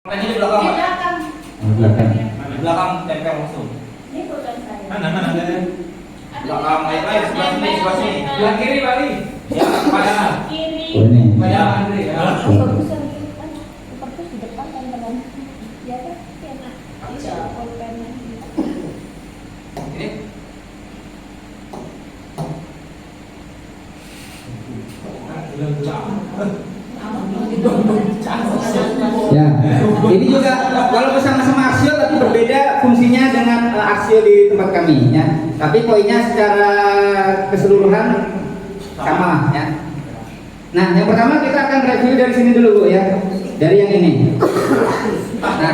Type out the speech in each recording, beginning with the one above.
Makanya di belakang. Di belakang. Di belakang. Di belakang tempel langsung. Ini bukan saya. Mana ada? Belakang air sebelah sini. Belah kiri Bali. Ya, pada. Kiri. Oh, ini. Banyak Andre ya. Bagus yang di depan. Bagus di depan teman-teman. Ya kan? Enak. Iya, pulpennya. Ini. Ya, ini juga walaupun sama-sama aksio tapi berbeda fungsinya dengan aksio di tempat kami ya. Tapi poinnya secara keseluruhan sama ya. Nah, yang pertama kita akan review dari sini dulu Bu ya. Dari yang ini. Nah,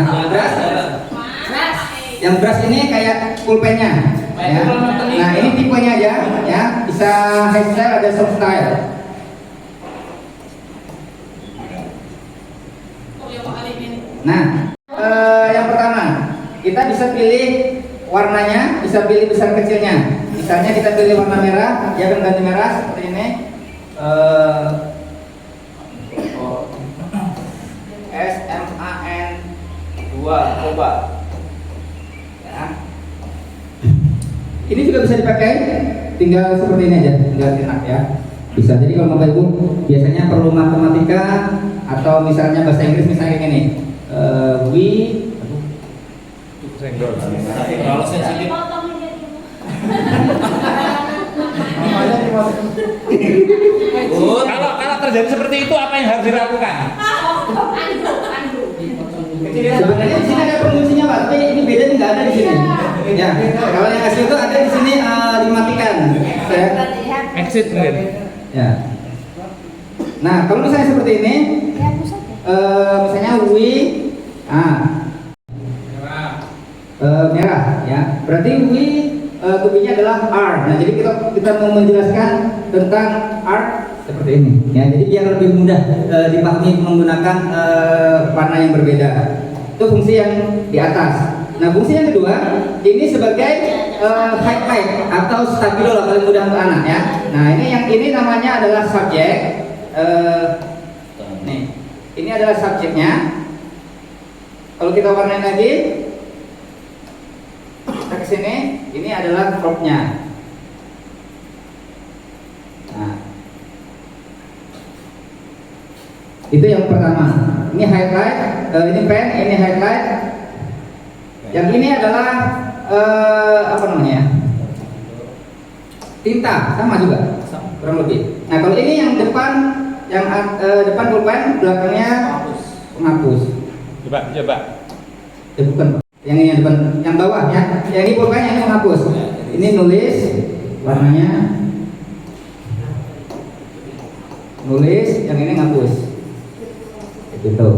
yang brush ini kayak pulpennya ya. Nah, ini tipenya aja ya. Bisa hairstyle ada soft style. Nah, yang pertama kita bisa pilih warnanya, bisa pilih besar kecilnya. Misalnya kita pilih warna merah, dia akan ganti merah seperti ini. SMAN 2 coba. Ya. Ini juga bisa dipakai, tinggal seperti ini aja, tinggal enak ya. Bisa. Jadi kalau Bapak Ibu biasanya perlu matematika atau misalnya bahasa Inggris misalnya kayak gini. Senggol. Kalau sensitif. Kalau terjadi seperti itu apa yang harus dilakukan? Sebenarnya di sini ada penguncinya Pak, tapi ini beda nggak ada di sini. Ya, kalau yang asli itu ada di sini dimatikan. Ya. Exit mungkin. Ya. Nah, kalau misalnya seperti ini, misalnya merah, ya. Berarti tubinya adalah R. Nah, jadi kita mau menjelaskan tentang R seperti ini. Ya, jadi biar lebih mudah dipahami menggunakan warna yang berbeda. Itu fungsi yang di atas. Nah, fungsi yang kedua ini sebagai highlight atau stabilo lah paling mudah untuk anak ya. Nah, ini namanya adalah subjek. Nih, ini adalah subjeknya. Kalau kita warnain lagi, kita kesini, ini adalah cropnya. Nah, itu yang pertama. Ini highlight, ini pen, ini highlight. Yang ini adalah apa namanya? Tinta, sama juga, kurang lebih. Nah, kalau ini yang depan, depan pulpen, belakangnya penghapus. Coba. Bukan. Yang ini yang depan, yang bawah ya. Yang ini pulpen, yang ini penghapus. Ini nulis, warnanya nulis, yang ini ngapus. Gitu.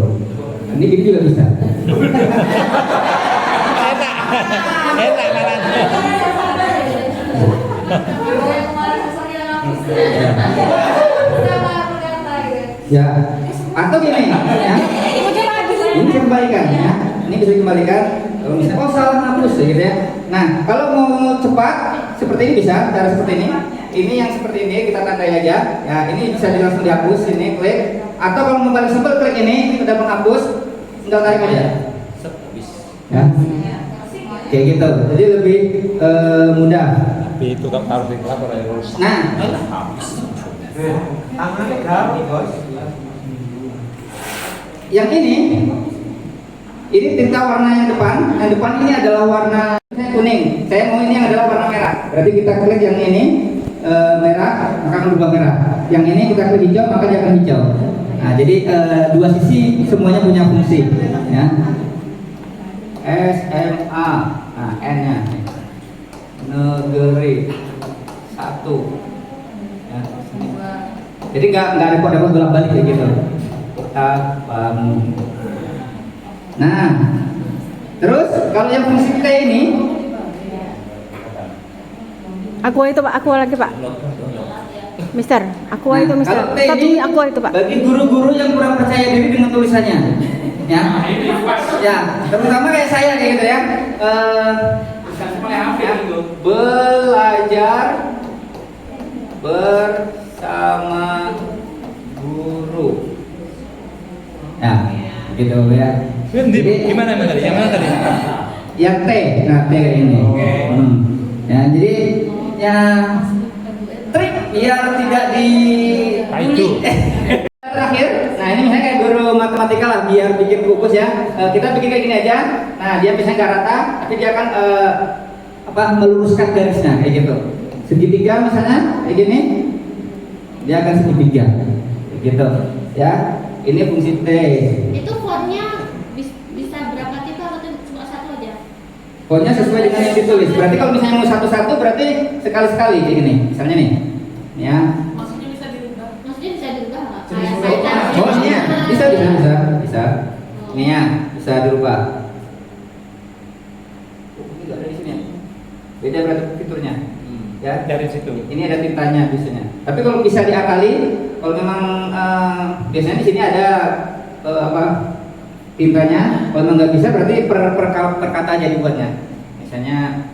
Ini gini juga bisa. Enak malah. Ya. Atau gini ya. Ini bisa kembalikan ya. Ini bisa dikembalikan. Kalau misalnya salah ngapus gitu ya. Nah, kalau mau cepat seperti ini bisa, cara seperti ini. Ini yang seperti ini kita tandai aja. Ya, ini bisa langsung dihapus, ini klik. Atau kalau mau paling simpel klik ini udah menghapus, tinggal tarik aja. Ya. Kayak gitu. Jadi lebih mudah. Tapi itu kan harus dilapor ya rusak. Nah, yang ini tinta warna yang depan ini adalah warna kuning. Saya mau ini yang adalah warna merah. Berarti kita klik yang ini merah, maka akan berubah merah. Yang ini kita klik hijau, maka dia akan hijau. Nah, jadi dua sisi semuanya punya fungsi. Ya. SMA, nah N-nya negeri 1. Ya. Jadi nggak repot-repot bolak-balik kayak gitu. Kita bangun. Nah, terus kalau yang fungsi kita ini, Aqua itu Pak, Aqua lagi Pak. Mister, Aqua itu Mister. kalau T Satu ini Aqua itu Pak. bagi guru-guru yang kurang percaya diri dengan tulisannya, ya, ya, terutama kayak saya kayak gitu ya. Belajar bersama guru. Ya, gitu ya. Gimana tadi? Yang mana tadi? Yang T, nah T ini. Oke. Ya, jadi ya trik biar tidak di Itu. terakhir. Nah ini misalnya kayak guru matematika lah, biar bikin fokus ya. Kita bikin kayak gini aja. Nah dia misalnya nggak rata, tapi dia akan meluruskan garisnya kayak gitu. Segitiga misalnya kayak gini, dia akan segitiga, kayak gitu. Ya, ini fungsi T. Itu fontnya bisa berapa tipe atau cuma satu aja? Pokoknya sesuai dengan yang ditulis. Berarti kalau misalnya mau satu-satu berarti sekali-sekali kayak gini. Misalnya nih. Ya. Maksudnya bisa dirubah nggak? Oh, ini ya. Bisa. Ini ya, bisa dirubah. Ini enggak ada di sini ya. Beda berarti fiturnya. Ya. Dari situ. Ini ada tintanya biasanya. Tapi kalau bisa diakali, kalau memang biasanya di sini ada tintanya. Kalau memang nggak bisa berarti per kata aja dibuatnya. Misalnya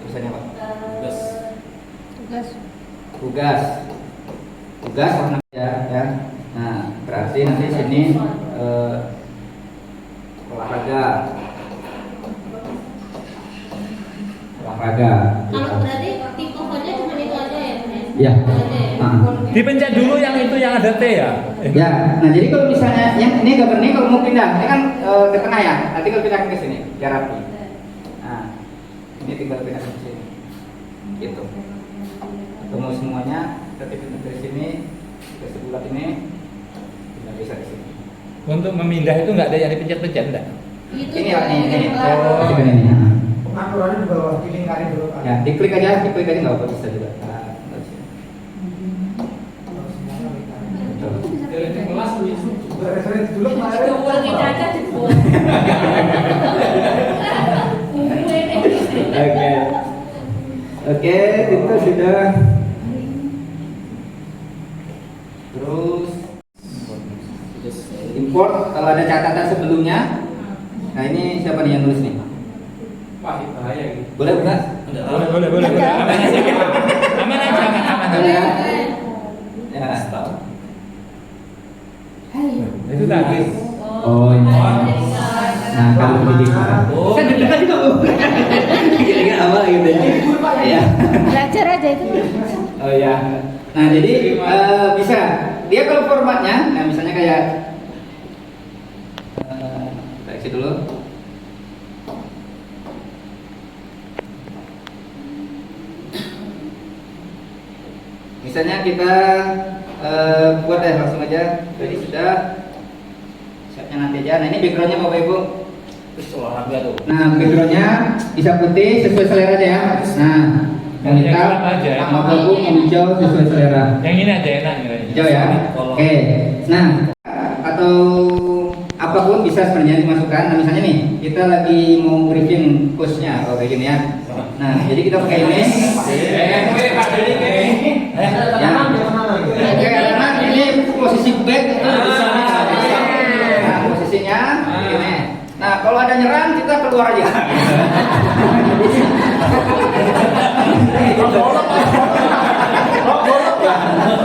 tulisannya apa? Tugas warna ya. Nah, berarti nanti sini olahraga. Kalau berarti tipe fontnya cuma itu aja ya? Ya. Itu aja ya? Dipencet dulu yang itu yang ada T ya. Ya, nah jadi kalau misalnya yang ini gambar ini kalau mau pindah, ini kan ke tengah ya. Nanti kalau pindah ke sini, biar rapi. Nah, ini tinggal pindah ke sini, gitu. Atau mau semuanya, kita pindah dari sini ke sebulat ini, tidak bisa ke sini. Untuk memindah itu nggak ada yang dipencet-pencet enggak? Ini ya, ini. Oh. Ini. Pengaturannya di bawah, dilingkarin dulu kan. Ya, diklik aja nggak apa-apa bisa juga. Nah, nggak bisa. Dari kelas Referensi dulu kemarin. Oke, itu sudah. Terus import kalau ada catatan sebelumnya. Nah ini siapa nih yang nulis nih? Wah, bahaya gitu. Boleh bukan? Boleh. Aman aja. Ya. Ya. Itu tadi. Oh ini. Nah kalau begini kan deg-degan juga bu. Kira-kira apa gitu ya? Belajar aja itu. Oh ya. Nah jadi bisa. Dia kalau formatnya, nah misalnya kayak kita isi dulu. Misalnya kita buat langsung aja. Jadi sudah siapnya nanti aja. Nah ini backgroundnya Bapak Ibu. Terus olahraga tuh. Nah backgroundnya bisa putih sesuai selera aja ya. Nah yang Yang hitam gelap aja ya. sama bagus yang hijau sesuai selera. Yang ini aja enak nih. Hijau ya. Oke. Nah atau apapun bisa sebenarnya dimasukkan. Nah misalnya nih kita lagi mau briefing coachnya kalau kayak gini ya. Nah jadi kita pakai ini. Ya. Oke, karena ini posisi back itu bisa. Nah, posisinya ini. Nah, kalau ada nyerang kita keluar aja.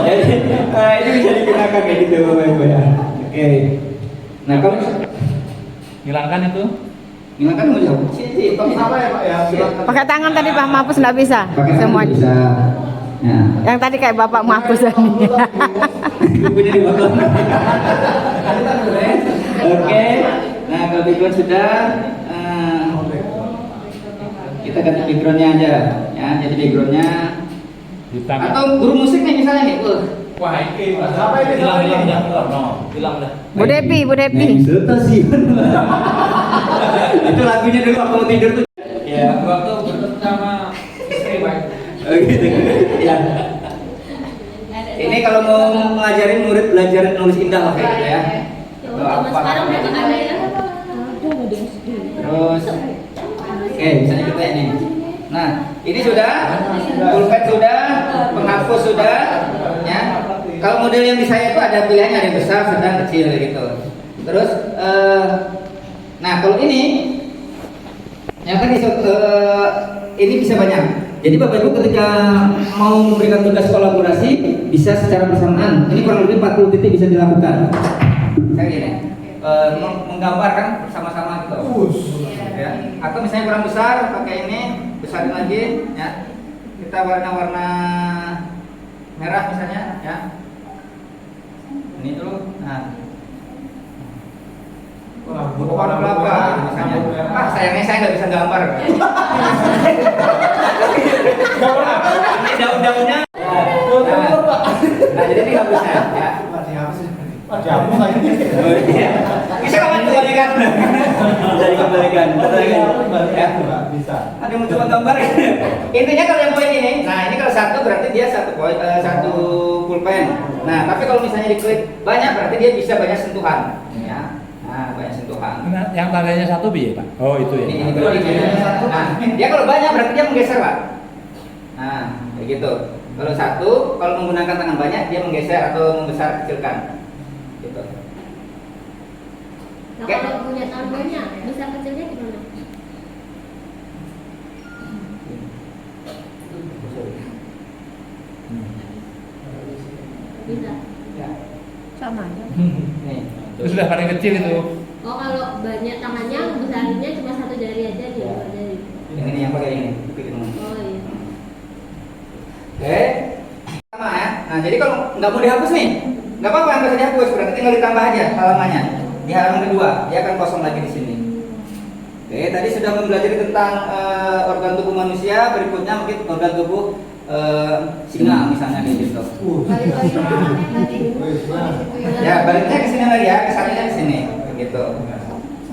Jadi ini bisa digunakan kayak gitu Bapak Ibu ya. Oke. Nah, kalau Hilangkan itu. hilangkan mau jauh. Sini, Apa ya Pak ya? Pakai tangan tadi Pak Mahfuz nggak bisa. pakai tangan Semua. bisa. Ya. Yang tadi kayak Bapak Mahfuz tadi. Bukunya di bawah. Oke. Nah, kalau background sudah kita ganti backgroundnya aja ya. Jadi backgroundnya Hitam. atau guru musik nih misalnya nih. Wah, ini Apa ini? hilang dah. Bu Depi. Sudah sih. Itu lagunya dulu aku mau tidur tuh. Ya. Waktu bertemu sama istri, Pak. Oh gitu. Ya. Ini kalau mau ngajarin murid belajar nulis indah lah kayak gitu ya. Zaman sekarang udah nggak ada ya? Terus, oke, misalnya kita ini. Nah, ini sudah, pulpen sudah, penghapus sudah, ya. Kalau model yang di saya itu ada pilihannya, ada yang besar, sedang, kecil gitu. Terus, nah kalau ini, yang tadi ini bisa banyak. Jadi Bapak Ibu ketika mau memberikan tugas kolaborasi bisa secara bersamaan. Ini kurang lebih 40 titik bisa dilakukan. saya gini, menggambarkan bersama-sama gitu. Ya. Atau misalnya kurang besar, pakai ini, besarin lagi, ya. Kita warna-warna merah misalnya, ya. Ini dulu, nah. Warna kelapa, misalnya. Ah, sayangnya saya nggak bisa gambar. Ini daun-daunnya. Nah, jadi ini nggak bisa, ya. Ada apa lagi? Bisa kapan dikembalikan? Bisa dikembalikan. Ya. Bisa. Ada yang mencoba gambar. Intinya kalau yang poin ini, nah ini kalau satu berarti dia satu poin, satu pulpen. Nah, tapi kalau misalnya diklik banyak berarti dia bisa banyak sentuhan. Ya. Nah, banyak sentuhan. Nah, yang tandanya satu bi, Pak. Oh, itu ya. Ini berarti nah, dia kalau banyak berarti dia menggeser, Pak. Nah, kayak gitu. Kalau satu, kalau menggunakan tangan banyak dia menggeser atau membesar kecilkan. Gitu. Nah, kalau punya tangan banyak, bisa kecilnya gimana? Bisa. Ya. Sama aja. Nih. Itu sudah paling kecil itu. Oh, kalau banyak tangannya, besarinnya cuma satu jari aja dia, dua jari. Yang ini yang pakai ini. Oh iya. Oke. Sama ya. Nah, jadi kalau nggak mau dihapus nih, nggak apa-apa yang bisa dihapus, berarti tinggal ditambah aja halamannya. Di halaman kedua, dia akan kosong lagi di sini. Oke, tadi sudah mempelajari tentang organ tubuh manusia, berikutnya mungkin organ tubuh singa misalnya kayak gitu. Ya, baliknya ke sini lagi ya, ke sampingnya ke sini, begitu.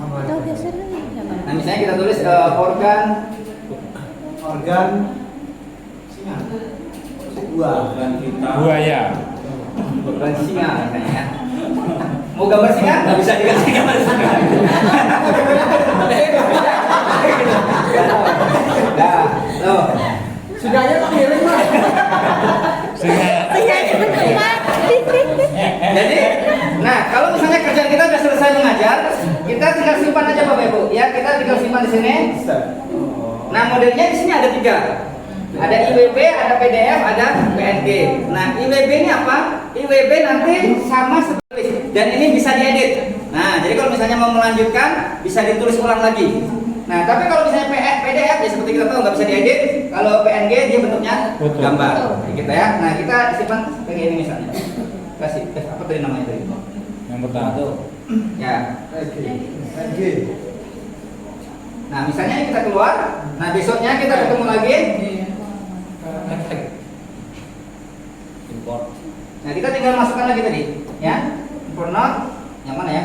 Atau geser lagi. Nah, misalnya kita tulis organ singa. Buaya. organ singa misalnya ya. Mau gambar singa? Nggak bisa dikasih gambar singa. Nah, loh. Singanya tak kirim Mas. Jadi, nah kalau misalnya kerjaan kita sudah selesai mengajar, kita tinggal simpan aja Bapak Ibu. Ya, kita tinggal simpan di sini. Nah, modelnya di sini ada 3. Ada IWB, ada PDF, ada PNG. Nah, IWB ini apa? IWB nanti sama seperti dan ini bisa diedit. Nah, jadi kalau misalnya mau melanjutkan, bisa ditulis ulang lagi. Nah, tapi kalau misalnya PDF ya seperti kita tahu nggak bisa diedit. Kalau PNG dia bentuknya Betul. gambar, gitu ya. Nah, kita simpan kayak ini misalnya. Kasih apa tadi namanya tadi? Yang pertama tuh. Ya. PNG. Nah, misalnya ini kita keluar. Nah, besoknya kita ketemu lagi. Import. Nah, kita tinggal masukkan lagi tadi, ya. Import note yang mana ya?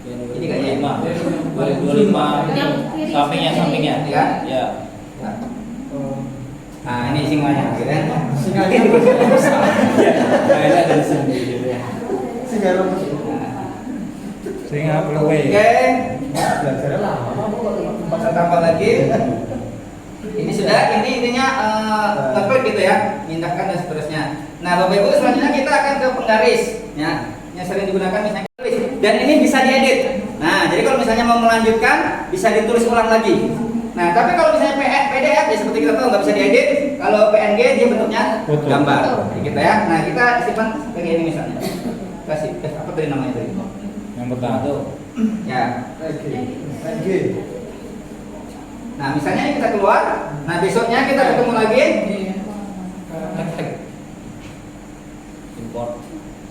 Ini kayaknya 25. Yang kiri. Sampingnya. Ya. Ya. Ya. Nah, ini singanya, gitu kan? Singanya Kayaknya dari sini gitu ya. singa lemes. Singa peluwe. Oke, Belajarnya lama. kita tambah lagi. Ini sudah, ini intinya ngeklik gitu ya, pindahkan dan seterusnya. Nah, Bapak Ibu selanjutnya kita akan ke penggaris, ya, yang sering digunakan misalnya garis. Dan ini bisa diedit. Nah, jadi kalau misalnya mau melanjutkan, bisa ditulis ulang lagi. Nah, tapi kalau misalnya PDF ya seperti kita tahu nggak bisa diedit. Kalau PNG dia bentuknya Betul. gambar, gitu ya. Nah, kita simpan kayak ini misalnya. Kasih apa tadi namanya tadi? Yang pertama tuh. Ya. PNG. Nah, misalnya ini kita keluar. Nah, besoknya kita ketemu lagi. Import.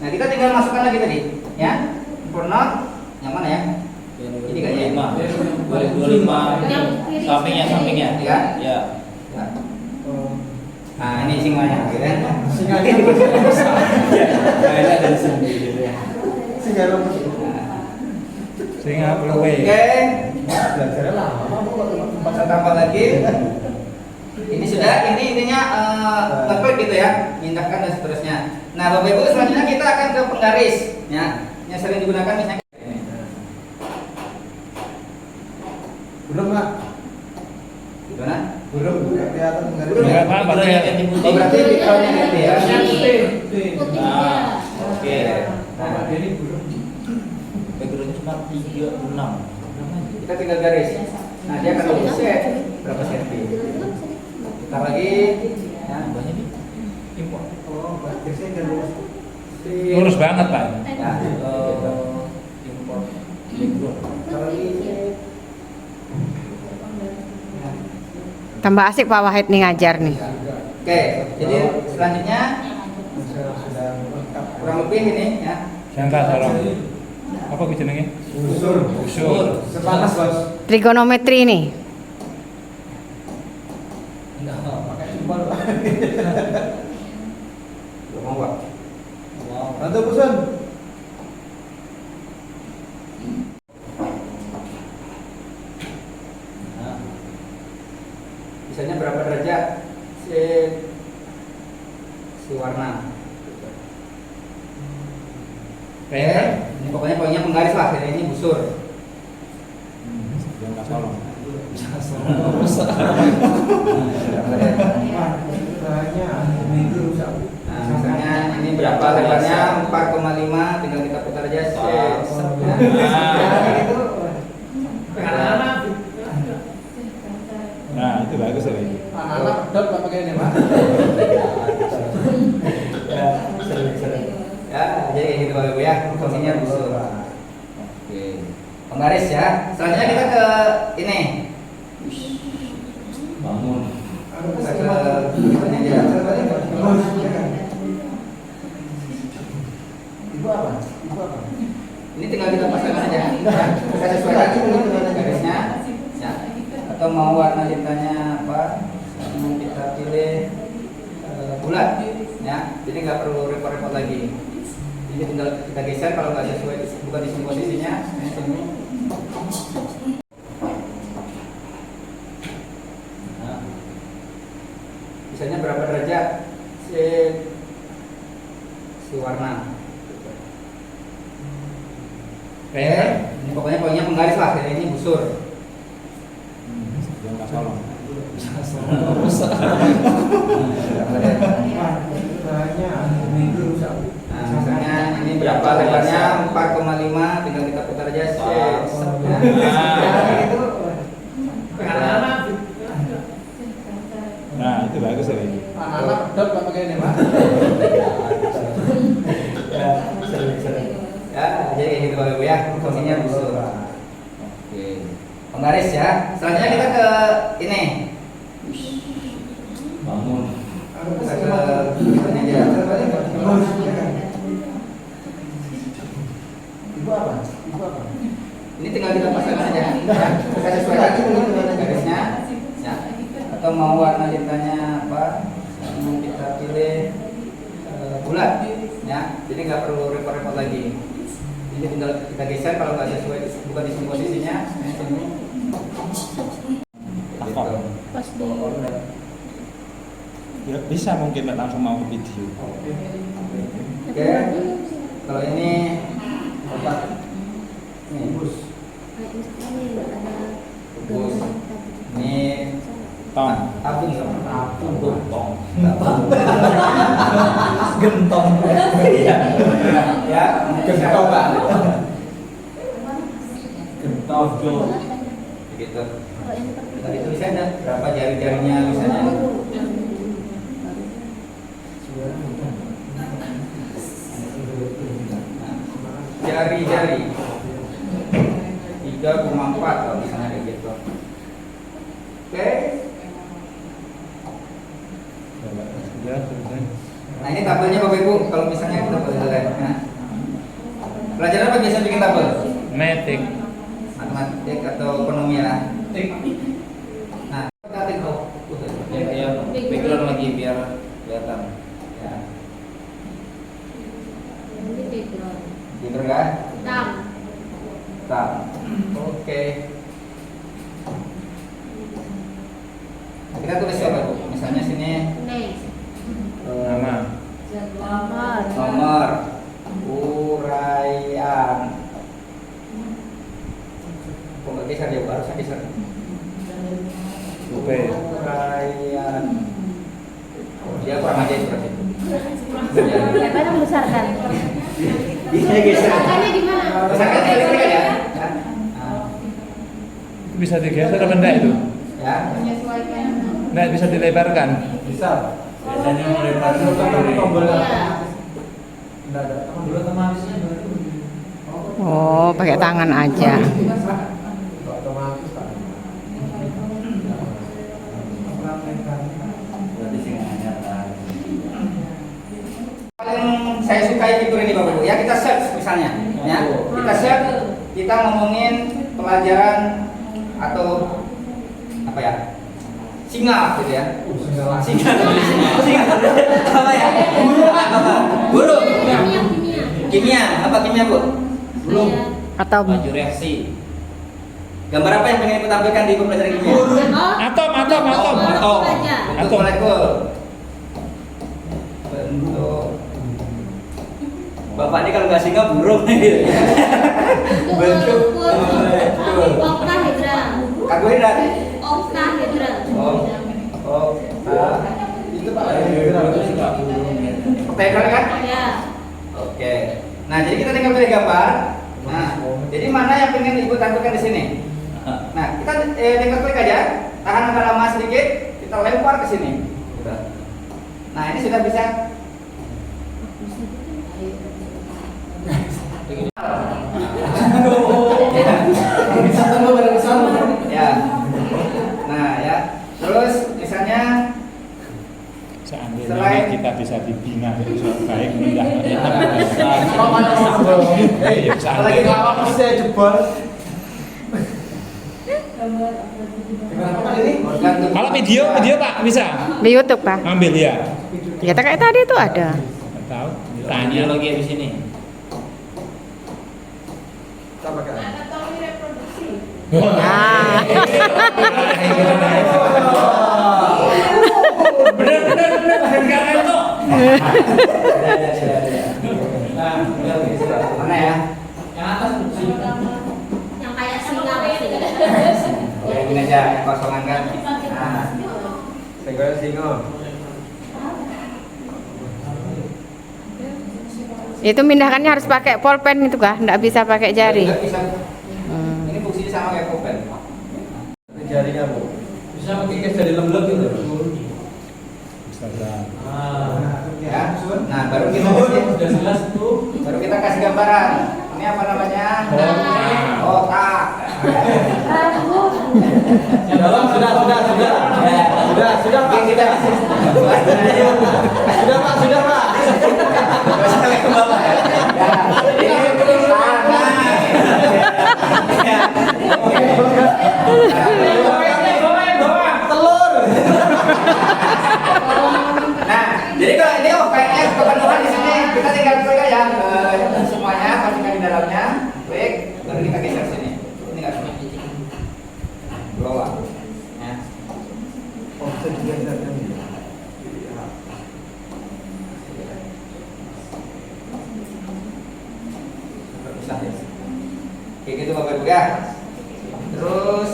Nah, kita tinggal masukkan lagi tadi, ya. Import note yang mana ya? Ini kayaknya 25. Yang kiri. Sampingnya. Ya. Ya. Ya. Nah, ini singanya, gitu kan? Singanya Kayaknya dari sini gitu ya. singa lemes. Singa peluwe. Oke, Belajarnya lama. kita tambah lagi. Ini sudah, ini intinya ngeklik gitu ya, pindahkan dan seterusnya. Nah, Bapak Ibu selanjutnya kita akan ke penggaris, ya, yang sering digunakan misalnya. Belum Pak. Gimana? Belum kelihatan enggak Belum ya? Enggak, Pak. Oh, berarti backgroundnya gitu ya. Putih Nah, dia. oke. Nah, ini belum. Backgroundnya cuma 36. kita tinggal garis. Nah, dia akan lebih set berapa senti. Kita lagi, ya. Banyak nih. Import. Oh, biasanya enggak lulus. Lurus banget, Pak. Ya, Tambah asik Pak Wahid nih ngajar nih. Oke, jadi selanjutnya Sudah lengkap. kurang lebih ini ya. Jangka tolong. Apa jenenge? Usul. Usul. Sepanas bos. Trigonometri nih. Pakai simbol. Mau Pak? Bantu Busun. Nah, misalnya berapa derajat si warna? Ini pokoknya poinnya penggaris lah, ini busur. Jangka tolong. Nah, misalnya ini berapa lebarnya? 4,5, tinggal kita putar aja. Nah, itu bagus tadi. Anak dot apa pakai ini Pak? Ya, jadi kayak gitu Bapak Ibu ya, fungsinya busur. Oke. Penggaris ya. Selanjutnya kita ke ini. Bangun. Kita ke berikutnya aja. Ibu apa? Ibu apa? Ini tinggal kita pasangkan aja. Ya, kita sesuaikan garisnya. Ya. Atau mau warna tintanya apa? Mau kita pilih bulat. Ya, jadi nggak perlu repot-repot lagi. Ini tinggal kita geser kalau nggak sesuai, bukan di sini posisinya. Ini sini. Nah, misalnya berapa derajat si warna? Ini pokoknya poinnya penggaris lah, ini busur. Jangka tolong. Nah, misalnya ini berapa lebarnya? 4,5, tinggal kita putar aja. Nah, itu bagus tadi. Anak dot apa pakai ini Pak? Ya, jadi kayak gitu Bapak Ibu ya, fungsinya busur. Oke. Penggaris ya. Selanjutnya kita ke ini. Bangun. Kita ke berikutnya aja. Ibu apa? Ibu apa? Ini tinggal kita pasangkan aja. Ya, kita sesuaikan garisnya. Ya. Atau mau warna tintanya apa? Mau kita pilih bulat. Ya, jadi nggak perlu repot-repot lagi. Ini tinggal kita geser kalau nggak sesuai, bukan di sini posisinya. Ini sini. Takut. Pas di Ya, bisa mungkin langsung mau ke video. Oke. Kalau ini obat. Ini bus. Bus. Ini Tong. tabung sama tabung Gentong. gentong. Iya. Ya, Gentong, Pak. Gentong Jo. begitu. Tadi tulisannya berapa jari-jarinya misalnya. Jari-jari 3,4 kalau misalnya kayak gitu. Oke. Ya, selesai. Nah ini tabelnya Bapak Ibu kalau misalnya kita boleh lihat. Nah. Pelajaran apa biasa bikin tabel? Metik. Matematik atau ekonomi ya. Nah, kita tik ya, background lagi biar kelihatan. Ya. Gitu kan? Tam. Oke. Nah, kita tulis apa Bu? Misalnya sini Nama. nomor uraian. Kok nggak geser dia, harusnya geser. Oke. Uraian. Dia kurang aja seperti itu. Lebar membesarkan. Bisa geser. Besarkannya gimana? Besarkan klik aja. Ya. Nah, Itu bisa digeser apa enggak itu? ya. Menyesuaikan. Enggak bisa dilebarkan. Bisa. Biasanya melebar Tombol sendiri. tombol. Iya. Enggak ada. Tombol otomatisnya baru. Oh, Oh, pakai tangan aja. Otomatis Pak. Berarti sih nggak nyata. Paling saya sukai fitur ini Bapak Ibu ya, kita search misalnya ya. Kita search, kita ngomongin pelajaran atau apa ya? Singa gitu ya. Singa. Apa ya? Guru. Kimia. Apa kimia, Bu? Belum. Atau Maju reaksi. Gambar apa yang pengen Ibu tampilkan di pelajaran kimia? Atom. Bentuk Atom. molekul. Bentuk. Bapak ini kalau nggak singa burung gitu. Bentuk molekul. Oktahedra. Karbohidrat. Oktahedra. Itu Pak. Oktahedral kan? Ya. Oke. Nah, jadi kita tinggal pilih gambar. Nah, jadi mana yang pengen Ibu tampilkan di sini? Nah, kita tinggal klik aja. Tahan agak lama sedikit, kita lempar ke sini. Nah, ini sudah bisa. Ya. Nah, ya. Terus misalnya Seandainya Selain- kita bisa dibina jadi seorang baik, mudah. Apalagi Seandainya. kalau saya jebol. Gimana Pak ini? Kalau video Pak bisa di YouTube, Pak. ambil ya. Ya kayak tadi itu ada. Nggak tahu. Tanya Tanya lagi di sini. Kita pakai. Nah, Bener karena itu. mana ya? Yang kayak singa pasti. Oke, ini aja yang kosongan kan. Nah, Singo. itu mindahkannya harus pakai pulpen itu kah? Nggak bisa pakai jari. nggak bisa. Hmm. Ini fungsinya sama kayak pulpen. Ini jarinya Bu. Bisa pakai kes jadi lembek gitu. bisa kan. Ya. Nah, baru kita kasih, baru kita kasih gambaran. Ini apa namanya? Otak. Sudah Pak. Oke, kita Sudah Pak, sudah Pak. Nggak usah sampai ke bawah ya. Ya, ini tangan. Ya. Telur. Nah, jadi kalau ini OPS kepenuhan di sini kita tinggal klik aja semuanya, pastikan di dalamnya, klik, baru kita geser sini. Ini nggak semua. Bawah. Ya. Bisa. Kayak gitu Bapak Ibu ya. Terus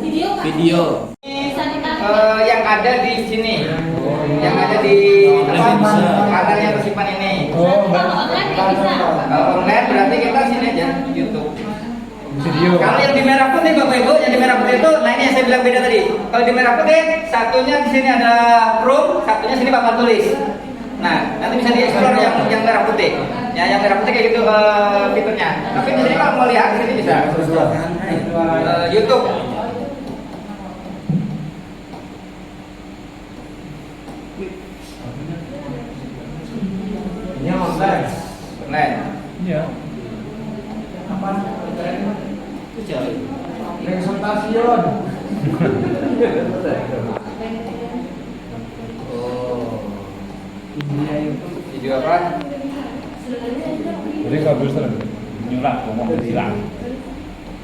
Video Kak? Video. Bisa ditarik. yang ada di sini, yang ada di kanal yang bersimpan ini. Oh, Kalau online nggak bisa. Kalau online berarti kita sini aja YouTube. video. Kalau yang di merah putih Bapak Ibu, yang di merah putih itu, nah ini yang saya bilang beda tadi. Kalau di merah putih, satunya di sini ada Chrome, satunya sini papan tulis. Nah, nanti bisa dieksplor yang merah putih. Ya, yang merah putih kayak gitu fiturnya. Tapi di sini kalau mau lihat di sini bisa. YouTube. Ini online. Online. Iya. Apa? Itu jauh. Presentasiun. Oh. Video apa? Jadi kalau bisa nyulak ngomong hilang.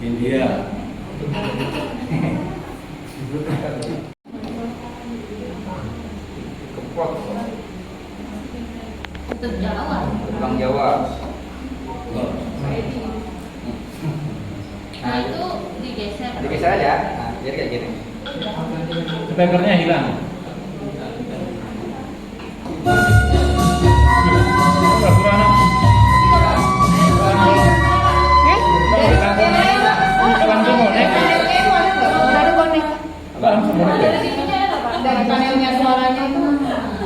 India. Kepot. Untuk Jawa. Bang Jawa. Nah itu digeser. Digeser aja. Nah, jadi kayak gini. Speakernya hilang. Dari panelnya suaranya itu.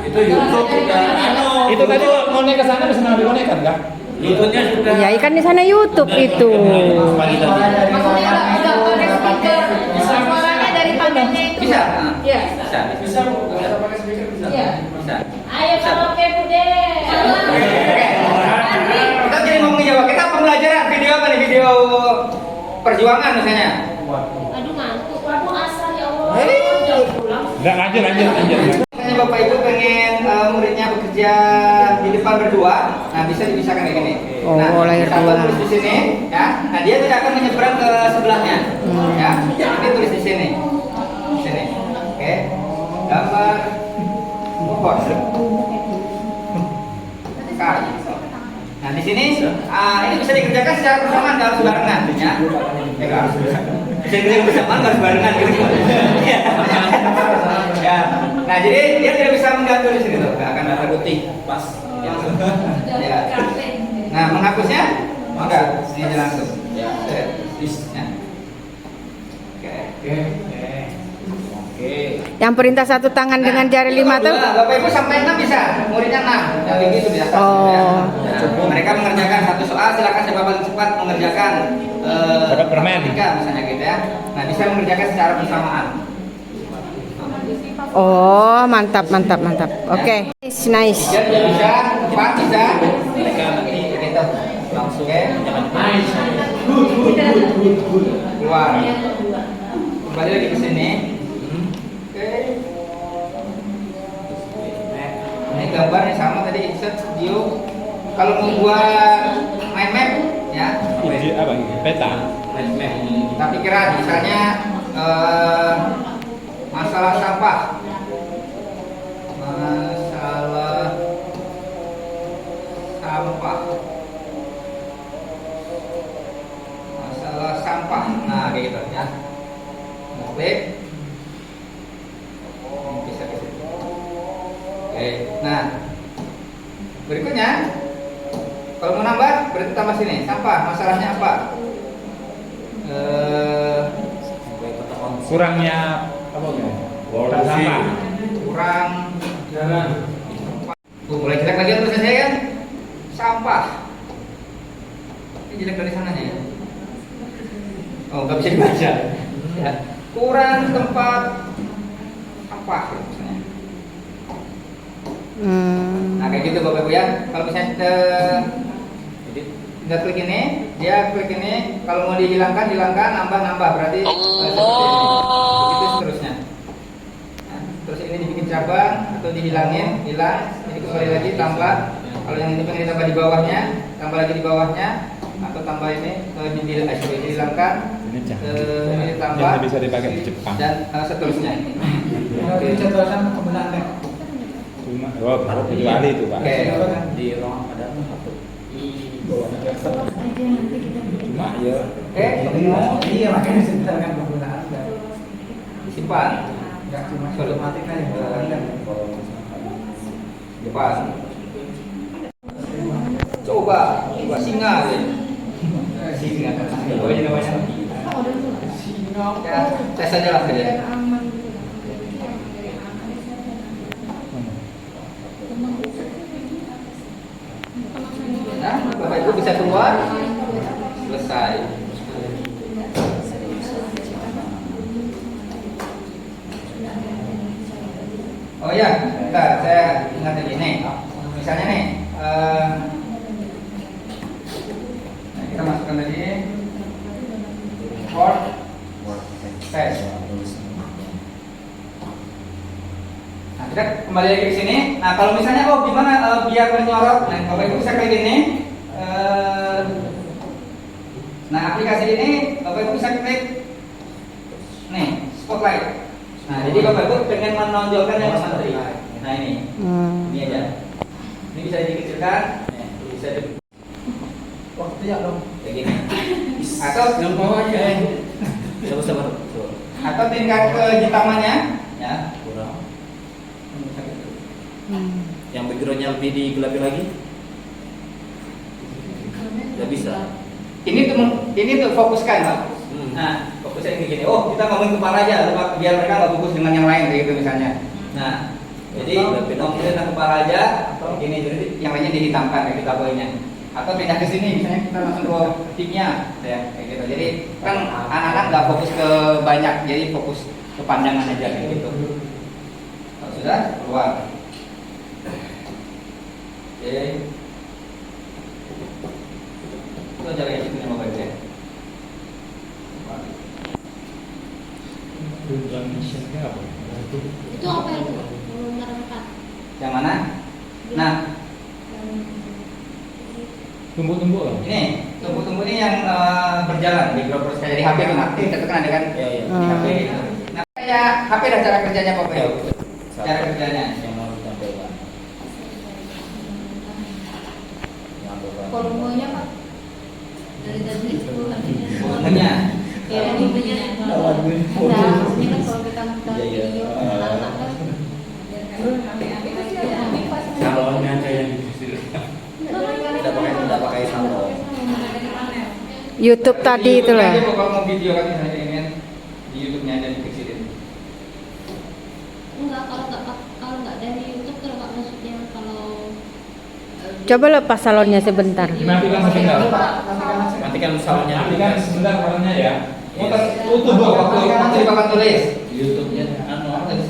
Itu YouTube udah anu. Itu tadi mau naik ke sana bisa ngambil konek kan, enggak? YouTube-nya sudah. Ya, ikan di sana YouTube itu. Pagi tadi. Maksudnya nggak pakai speaker, suaranya dari panggungnya itu. Bisa. Iya. Bisa. Bisa bu, bisa pakai speaker bisa. Iya. Bisa. Ayo karaoke Bude. Kita jadi mau menjawab, kita pembelajaran video apa nih? Video perjuangan misalnya. Aduh ngantuk. Waduh asal ya Allah. Hei. Jauh pulang. Enggak, lanjut. Misalnya Bapak Ibu pengen muridnya bekerja di depan berdua, nah bisa dipisahkan kayak gini. Oh, nah, layar satu dua. tulis di sini, ya. Nah dia tidak akan menyeberang ke sebelahnya, ya. Ini tulis di sini, Oke. Gambar pohon. Kayu. Nah di sini, ini bisa dikerjakan secara bersamaan, nggak harus barengan, ya. Nggak harus bisa dikerjakan bersamaan, nggak harus barengan, gitu. Ya. Ya. Nah jadi dia tidak bisa menggantung di sini tuh, nggak akan ada putih, pas. Ya. Nah menghapusnya, enggak, ini aja langsung. Ya. Ya. Oke. Yang perintah satu tangan dengan jari 5 tuh. Bapak Ibu sampai 6 bisa, muridnya 6, yang begitu biasa. Oh. Ya. Nah, mereka mengerjakan satu soal, silakan siapa paling cepat mengerjakan Permen. matematika misalnya gitu ya. Nah bisa mengerjakan secara bersamaan. Oh, mantap. Oke. Nice. Dia bisa, 4 bisa, mereka nanti gitu langsung. Oke. Nice. Good. Keluar. Kembali lagi ke sini. Oke. Ini gambarnya sama tadi insert video. Kalau membuat mind map ya, Apa? Peta. mind map. Kita pikiran misalnya masalah sampah. Masalah sampah. Nah, kayak gitu ya. Klik. Bisa ke situ. Oke. Nah, berikutnya kalau mau nambah berarti tambah sini. Sampah, masalahnya apa? Kurangnya apa? Bola sampah. Kurang Jalan. Tuh, mulai jelek lagi tulisan saya kan? Sampah. Ini jelek dari sananya ya? Oh, nggak bisa dibaca. Ya. Kurang tempat sampah misalnya. Nah, kayak gitu Bapak Ibu ya. Kalau misalnya kita klik ini, dia klik ini. Kalau mau dihilangkan, nambah. Berarti seperti ini. Begitu seterusnya. Nah, terus ini dibikin cabang atau dihilangin, hilang. Jadi kembali lagi tambah. Kalau yang ini pengen ditambah di bawahnya, tambah lagi di bawahnya, atau tambah ini dihilangkan. Ini ditambah. Yang bisa dipakai di Jepang. Dan seterusnya. Oke, catatan pembenahan. Cuma, kecuali itu Pak. Oke. Di ruang ada satu. Cuma ya. Iya, makanya diceritakan penggunaan dan Simpan. nggak cuma matematika yang dilakukan. Simpan. Coba singa deh. Singa. Apa aja namanya? Ya, tes aja lah saja. Nah, Bapak Ibu bisa keluar. Selesai. Oh ya, bentar, saya ingat lagi nih. Misalnya nih, nah kita masukkan tadi word test. Nah, kita kembali lagi ke sini. Nah, kalau misalnya gimana biar menyorot, nah Bapak Ibu bisa klik ini. Nah, aplikasi ini Bapak Ibu bisa klik nih, spotlight. Nah, jadi Bapak Ibu pengen menonjolkan yang mana tadi. Nah, ini aja. Ini bisa dikecilkan, bisa di Waktunya dong. kayak gini. Atau Yang bawah aja. Sabar. atau tingkat kehitamannya, ya. Kurang. Yang backgroundnya lebih digelapi lagi. Tidak bisa. Ini tuh fokuskan, Pak. Hmm. Nah, fokusnya kayak gini. Oh, kita ngomongin kepala aja, biar mereka nggak fokus dengan yang lain kayak gitu misalnya. Nah, jadi ngomongin tentang kepala aja, gini jadi yang lainnya dihitamkan kayak kita poinnya. atau pindah ke sini, misalnya kita langsung ke timnya, ya kayak gitu. Jadi kan anak-anak nggak fokus ke banyak, jadi fokus ke pandangan aja kayak gitu. Kalau sudah keluar. Oke. Itu aja kayak gitu Bapak Ibu ya. Tujuan misinya apa? Itu apa itu? Menerangkan. Yang mana? Nah, Tumbuk-tumbuk lah. ini tumbuk-tumbuk ini yang berjalan di proses kayak di HP itu nanti kita kan ada kan Iya, iya. di HP gitu. Nah, kayak HP dah cara kerjanya Bapak Ibu. Cara kerjanya. Yang mau disampaikan. Menyampaikan. Volumenya Pak. Dari tadi Volumenya. Ya, volumenya. Nah, maksudnya kan kalau kita buka Iya, iya. video anak-anak kan Salonnya aja yang dikasih. Tidak pakai salon. YouTube tadi itu Di YouTube loh. aja, kalau mau video kan misalnya ini kan di YouTube-nya aja dikecilin. enggak kalau nggak dari YouTube kalau nggak maksudnya kalau Coba lepas salonnya sebentar. Dimatikan sebentar. Matikan salonnya. Matikan sebentar salonnya ya. Tutup waktu di papan tulis. YouTube-nya,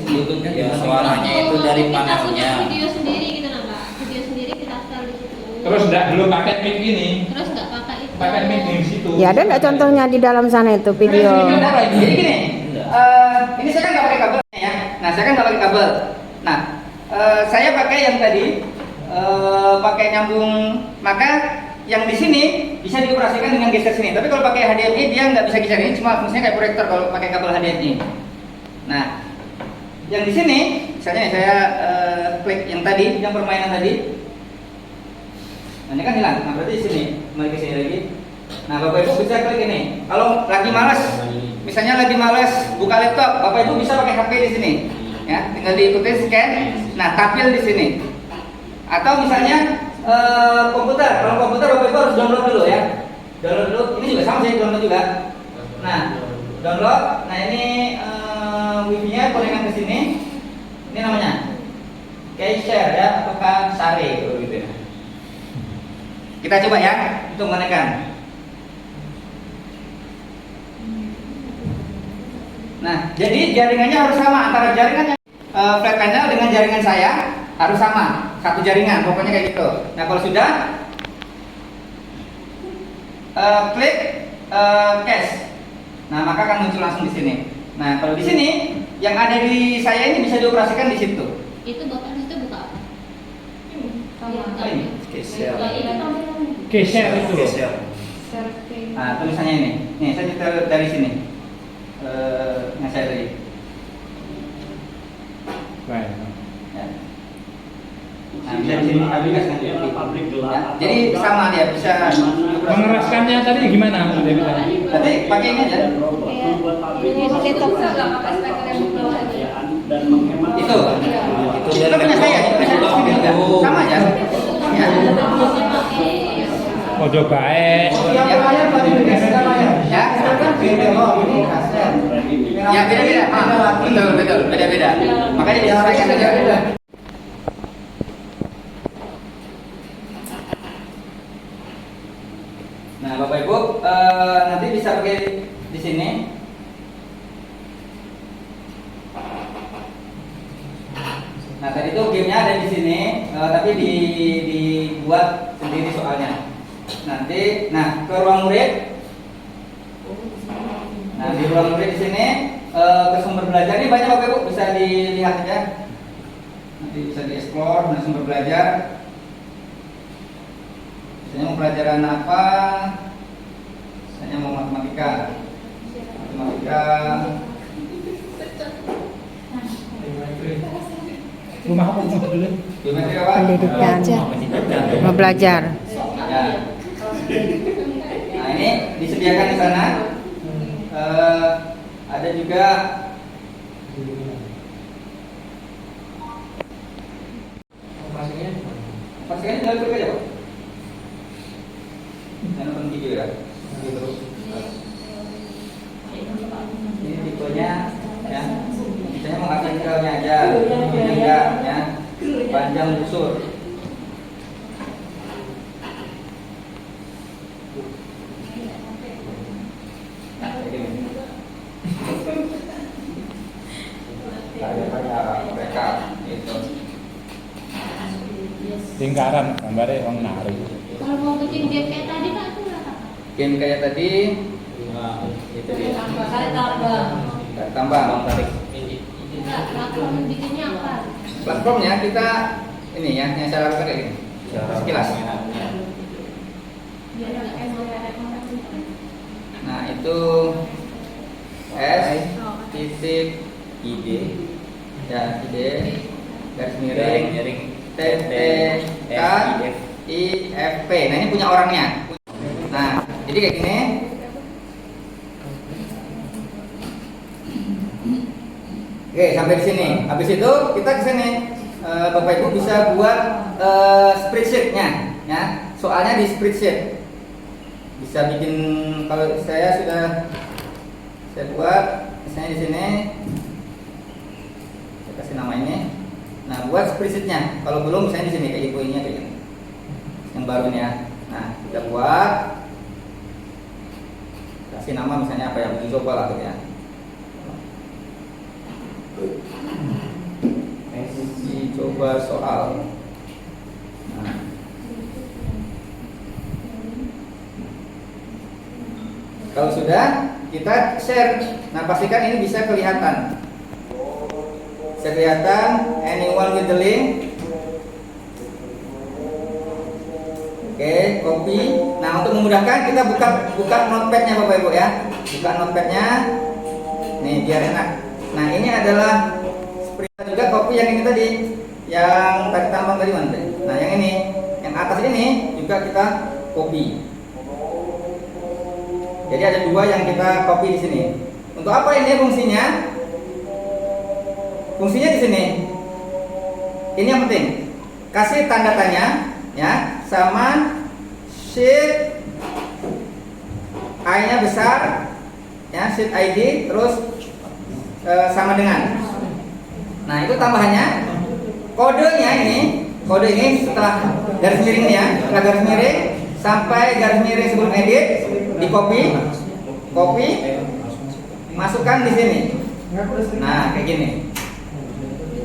YouTube-nya ya, suaranya itu dari kita panelnya. punya video sendiri gitu nah Pak. Video sendiri kita setel di situ. Terus enggak belum pakai mic ini. Terus nggak pakai itu. Pakai mic di situ. Ya ada nggak contohnya di dalam sana itu video? Jadi gini, ini saya kan nggak pakai kabel ya. Nah, saya kan nggak pakai kabel. Nah, saya pakai yang tadi pakai nyambung, maka yang di sini bisa dioperasikan dengan geser sini. Tapi kalau pakai HDMI dia nggak bisa geser ini, cuma fungsinya kayak proyektor kalau pakai kabel HDMI. Nah, yang di sini, misalnya saya klik yang tadi, yang permainan tadi. Nah, ini kan hilang. Nah, berarti di sini, kembali ke sini lagi. Nah, Bapak Ibu bisa klik ini. Kalau lagi malas, misalnya lagi malas buka laptop, Bapak Ibu bisa pakai HP di sini. Ya, tinggal diikuti scan. Nah, tampil di sini. Atau misalnya komputer. Kalau komputer Bapak Ibu harus download dulu ya. Download dulu. Ini juga sama saya download juga. Nah, download. Nah, ini wifi-nya konekan ke sini. Ini namanya Share ya, ataukah Share gitu ya. Kita coba ya untuk menekan. Nah, jadi jaringannya harus sama antara jaringan yang flat panel dengan jaringan saya harus sama, satu jaringan, pokoknya kayak gitu. Nah, kalau sudah klik cache. Nah, maka akan muncul langsung di sini. Nah, kalau di sini yang ada di saya ini bisa dioperasikan di situ. Itu Bapak di situ buka apa? Apa ini? Share itu loh. Nah, tulisannya ini. Nih, saya nyetel dari sini. Yang saya tadi. Baik. Ya. Nah, bisa di sini aplikasi nanti. Ya, jadi sama dia bisa Mengeraskannya tadi gimana? Nanti pakai ini aja. Itu punya saya, sama aja. Ya. Ojo baik. Ya, beda-beda. Betul, beda-beda. Makanya disesuaikan aja. Nah, Bapak Ibu nanti bisa pakai di sini. Nah, tadi itu gamenya ada di sini, tapi dibuat sendiri soalnya. Nanti, nah ke ruang murid. Nah, di ruang murid di sini ke sumber belajar ini banyak Bapak Ibu bisa dilihat ya. Nanti bisa dieksplor. Nah, sumber belajar. Misalnya mau pelajaran apa? Misalnya mau matematika. Rumah apa dulu? Geometri apa? Pendidikan. Mau belajar. Ya. Nah, ini disediakan di sana. Ada juga operasinya tinggal klik aja Pak. Jangan nonton video ya. Gitu. Ini tipenya ya. Misalnya mau artikelnya aja, ini enggak ya. Panjang busur. lingkaran gambarnya orang nari. Kalau mau bikin game kayak tadi Pak, itu nggak apa? Game kayak tadi Nah, itu dia. Saya tambah. tambah. Enggak, platform bikinnya apa? Platformnya kita ini ya, yang saya lakukan kayak gini. Sekilas. Biar nggak emang. Nah itu S titik ID ya ide garis miring miring T T K F I F P. Nah ini punya orangnya. Nah jadi kayak gini. Oke sampai di sini. Habis itu kita ke sini. Bapak Ibu bisa buat spreadsheetnya, ya. Soalnya di spreadsheet bisa bikin. Kalau saya buat misalnya di sini, saya kasih nama ini. Nah buat spreadsheetnya. Kalau belum misalnya di sini kayak infonya kayak gini, yang baru nih ya. Nah kita buat, kasih nama misalnya apa yang uji coba lah gitu ya. Uji coba soal. Nah. Kalau sudah, kita share. Nah, pastikan ini bisa kelihatan. Bisa kelihatan. Anyone with the link? Oke, copy. Nah, untuk memudahkan kita buka notepadnya Bapak Ibu ya. Buka notepadnya. Nih, biar enak. Nah, ini adalah juga copy yang ini tadi, yang tadi tambang tadi mana? Nah, yang ini, yang atas ini juga kita copy. Jadi ada dua yang kita copy di sini. Untuk apa ini fungsinya? Fungsinya di sini. Ini yang penting. Kasih tanda tanya, ya, sama sheet I-nya besar, ya, sheet ID, terus sama dengan. Nah itu tambahannya. Kodenya ini, kode ini setelah garis miring ya, setelah garis miring sampai garis miring sebelum edit, di copy, masukkan di sini. Nah kayak gini.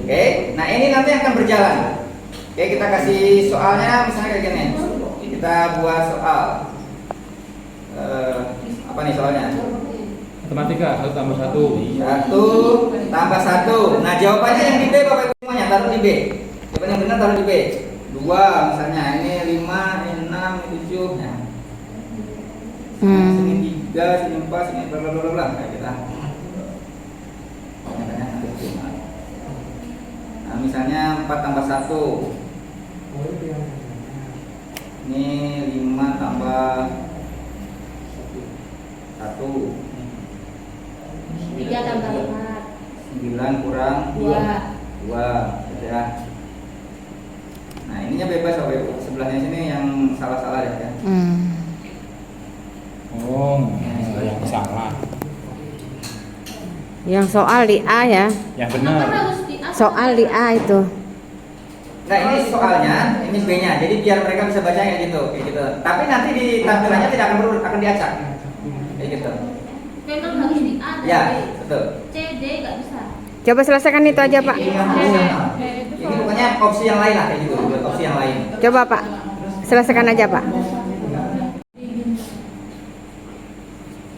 Oke, nah ini nanti akan berjalan. Oke, kita kasih soalnya misalnya kayak gini. Kita buat soal. Apa nih soalnya? Matematika 1 tambah 1. 1 tambah 1. Nah jawabannya yang di B Bapak Ibu semuanya, taruh di B. Jawaban yang benar taruh di B. 2 misalnya, ini 5, ini 6, ini 7. Nah. Sini 3, sini 4, sini bla bla bla bla kayak gitu. Nah misalnya 4 tambah 1. Ini 5 tambah 1. 3 tambah 4. 9 kurang 2 gitu ya. Nah ininya bebas Bapak Ibu. Sebelahnya sini yang salah-salah ya. Oh, yang salah. Yang soal di A ya. Yang Kenapa benar. harus di A? Soal di A itu. Nah ini soalnya, ini B-nya. Jadi biar mereka bisa baca kayak gitu. Tapi nanti di tampilannya tidak akan diacak. Kayak gitu. Memang harus di A dan Ya, B. betul. C, D nggak bisa. Coba selesaikan itu aja Pak. Ini pokoknya opsi yang lain lah kayak gitu, opsi yang lain. Coba Pak. Selesaikan aja Pak.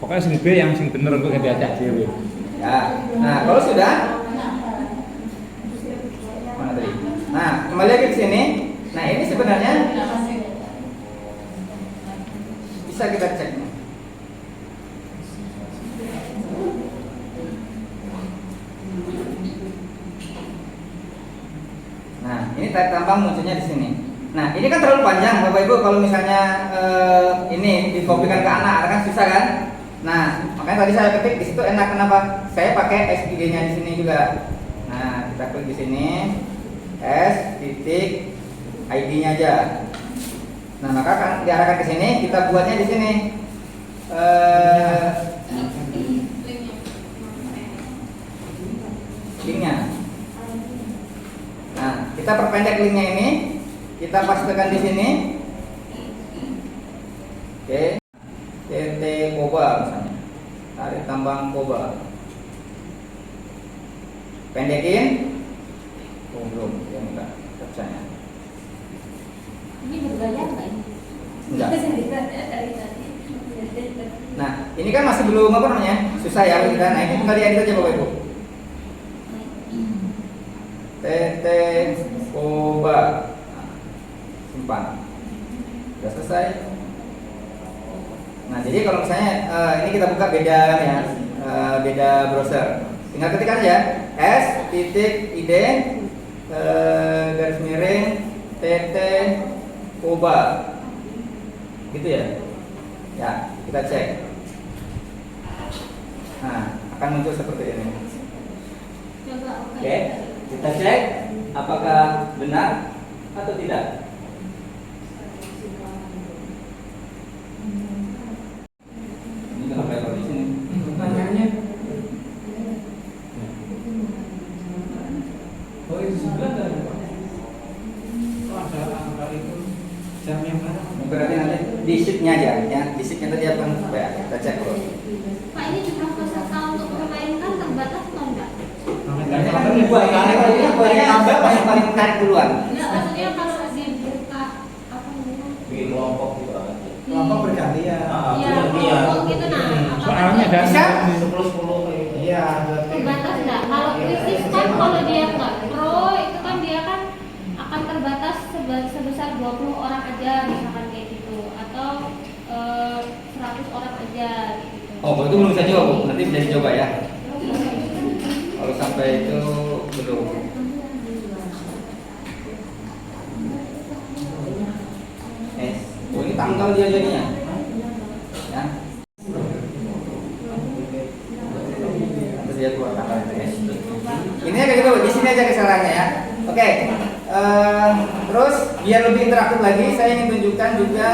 Pokoknya sing B yang sing bener untuk diacak dhewe. Ya. Nah, kalau sudah mana tadi? Nah, kembali lagi ke sini. Nah, ini sebenarnya bisa kita cek. Nah, ini tarik tambang munculnya di sini. Nah, ini kan terlalu panjang, Bapak Ibu. Kalau misalnya ini dikopikan ke anak, kan susah kan? Nah, makanya tadi saya ketik di situ enak. Kenapa? Saya pakai SID-nya di sini juga. Nah, kita klik di sini, S titik ID-nya aja. Nah, maka kan diarahkan ke sini, kita buatnya di sini. Linknya. Nah, kita perpendek linknya ini, kita pastekan di sini. Oke, TT Koba misalnya, tarik tambang Koba. Pendekin, belum, ya enggak, captcha-nya. Ini berbayar nggak ini? Enggak. Dari tadi. Nah, ini kan masih belum apa namanya? Susah ya kita. Nah, ini tinggal diedit aja Bapak Ibu. TT Koba. Nah, simpan. Sudah selesai. Nah, jadi kalau misalnya ini kita buka beda ya, beda browser. Tinggal ketik aja s.id garis miring TT Koba. Gitu ya. Ya, kita cek. Nah, akan muncul seperti ini. Coba Oke, kita cek apakah benar atau tidak. Ini kenapa ya di sini? Pertanyaannya. Oh itu sebelah dari Pak. Oh ada angka itu jam yang mana? Berarti nanti di sheet-nya aja ya, di sheet-nya tadi apa ya, kita cek dulu. Pak, ini jumlah peserta untuk memainkan terbatas atau enggak? Ini nambah paling tarik duluan. Enggak, maksudnya kalau dibuka apa namanya? Bikin kelompok gitu. Kelompok bergantian. Iya, kelompok gitu nah. Soalnya ada Bisa? 10 iya. Terbatas enggak? Kalau krisis kan kalau dia enggak pro itu kan dia kan akan terbatas sebesar 20 orang aja misalkan kayak gitu atau 100 orang aja gitu. Oh, kalau itu belum bisa coba Bu, nanti bisa dicoba ya. Kalau sampai itu belum. Oh ini tanggal dia jadinya. Ya. Terus dia keluar tanggal itu ya. Ini aja gitu, di sini aja kesalahannya ya. Oke. Terus biar lebih interaktif lagi, saya ingin tunjukkan juga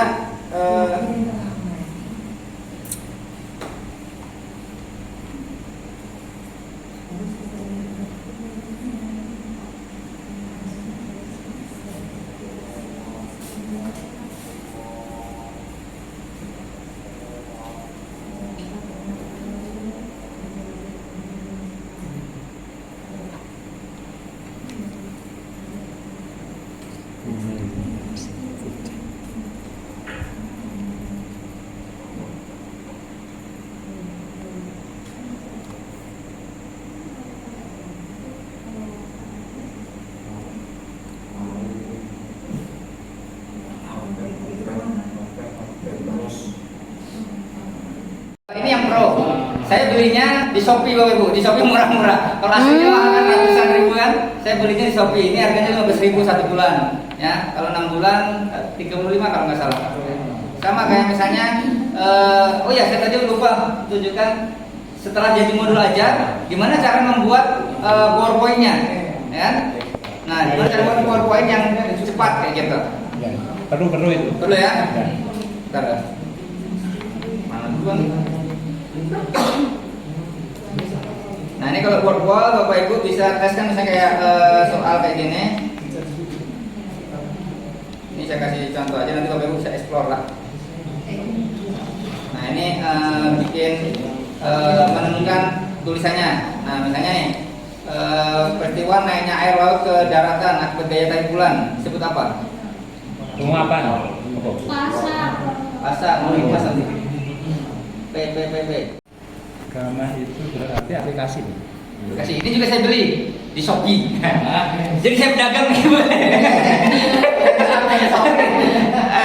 ini yang pro. Saya belinya di Shopee Bapak Ibu. Di Shopee murah-murah. Kalau aslinya mahal kan ratusan ribuan, saya belinya di Shopee. Ini harganya 15.000 1 bulan. Ya, kalau 6 bulan 35 kalau nggak salah. Sama kayak misalnya oh ya saya tadi lupa tunjukkan setelah jadi modul aja gimana cara membuat PowerPoint-nya, ya. Nah, gimana cara membuat PowerPoint yang cepat kayak gitu. Perlu itu. Perlu ya? Bentar ya. Mana duluan? Nah ini kalau board wall Bapak Ibu bisa tes kan misalnya kayak soal kayak gini. Ini saya kasih contoh aja nanti Bapak Ibu bisa explore lah. Nah ini bikin menemukan tulisannya. Nah misalnya nih peristiwa naiknya air laut ke daratan akibat gaya tarik bulan disebut apa? Penguapan. Pasar. Pasar PPPP. Gamma itu berarti aplikasi. Aplikasi ini juga saya beli di Shopee. Jadi saya pedagang nih.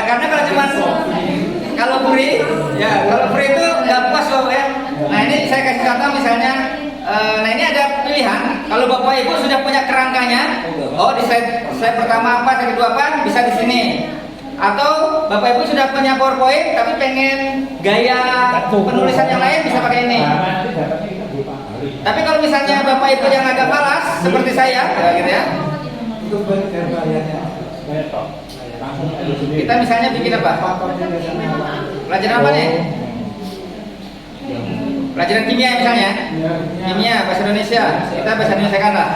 Karena kalau cuma kalau free, ya kalau free itu nggak puas loh ya. Nah ini saya kasih contoh misalnya, nah ini ada pilihan. Kalau Bapak Ibu sudah punya kerangkanya, oh di slide pertama apa, slide kedua apa, bisa di sini. Atau Bapak Ibu sudah punya PowerPoint tapi pengen gaya penulisan yang lain bisa pakai ini. Tapi kalau misalnya Bapak Ibu yang agak malas seperti saya, ya gitu ya. Kita misalnya bikin apa? Pelajaran apa nih? Pelajaran kimia misalnya. Kimia bahasa Indonesia. Kita bahasa Indonesia kan lah.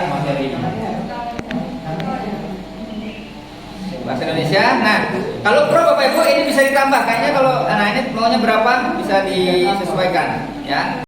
Bahasa Indonesia. Nah, kalau pro Bapak Ibu ini bisa ditambah. Kayaknya kalau nah ini maunya berapa bisa disesuaikan, ya.